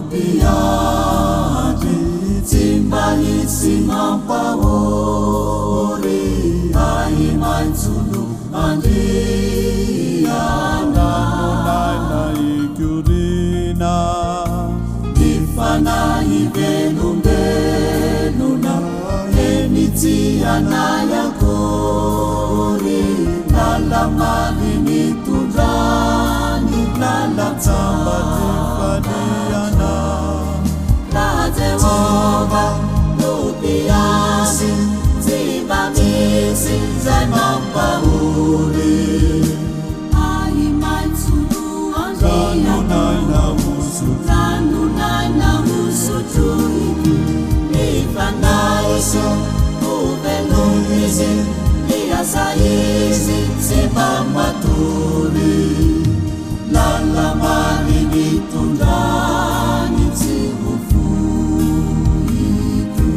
piatry tsy mba hisy mampahory ay maintsolo andriana ikurina ifanahy velombelona enitsy anayakory lalamary nitondrany tsamba tifaliana laha Jehova no piasy tsy mba misy zay mampahory ay maintsolo andriana ranonay nahosotro mifanaisy ovelomy izy miasa izy tsy mba matory lalamary nitondrany tsy ho foito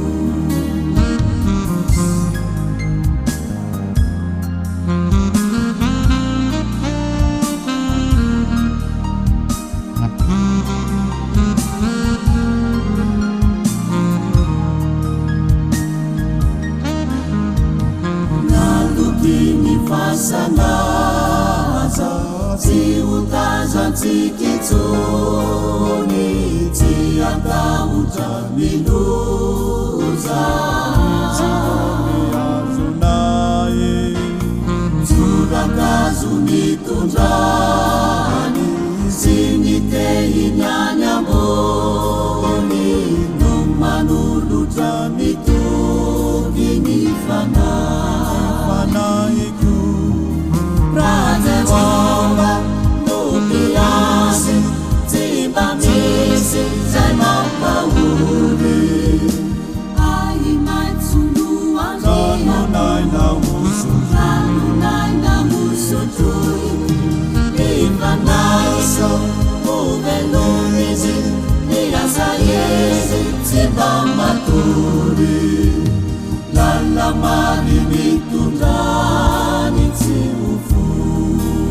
nalokiny fasanaza tsy ho tazantsykitsony tsy atahotra miloza azonay tsorakazo nitondrany sy nitehiny any ambony no manolotra mitoky ny fanahiko raha Jehova no piasy tsy mba misy zay mampahory ay maintsolo ranonay nahosotro mifanaisy ovelomy izy miasa izy tsy mba matory lalamary nitondrany tsy ho foito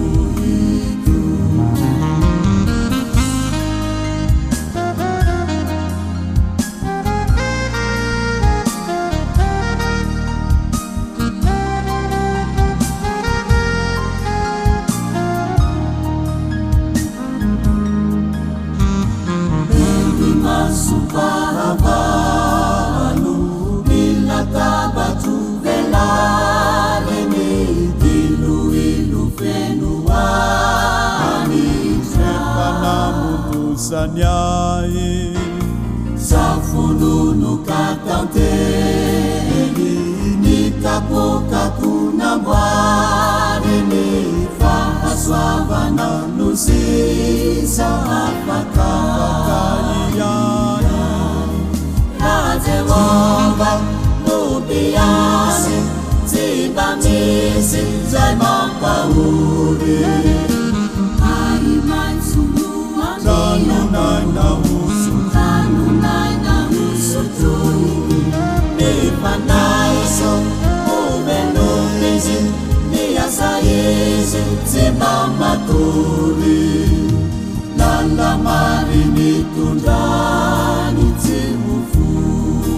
eny masopahavalo milatabatro velareny diloilo fenoany fanamotosanyay safonono katantely nikapokako namboareny fahasoavana no sisa afakaiay raha Jehova no piasy tsy mba misy zay mampahory ay maintsolo ranonay nahosotro mifanaisy ovelomy izy miasa izy tsy mba matory lalamary nitondrany tsy ho foito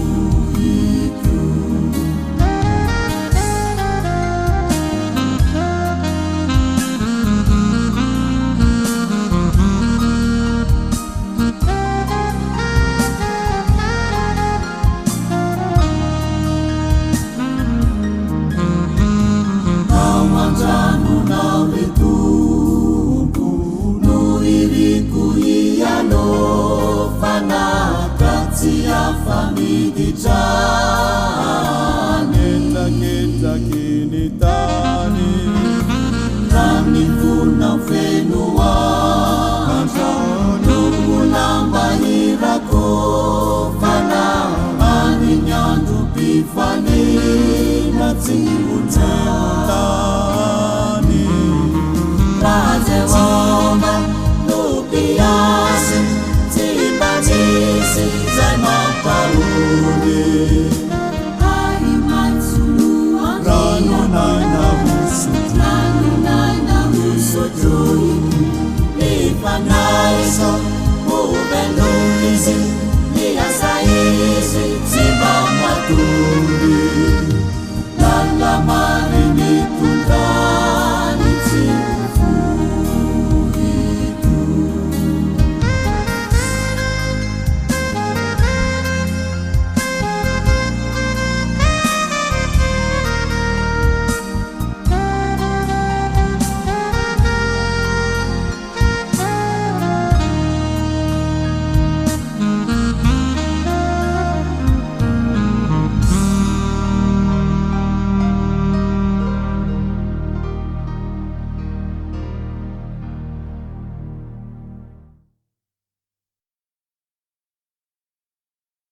ao andranonao le tompo no iriko iano fanaka tsy afamiditra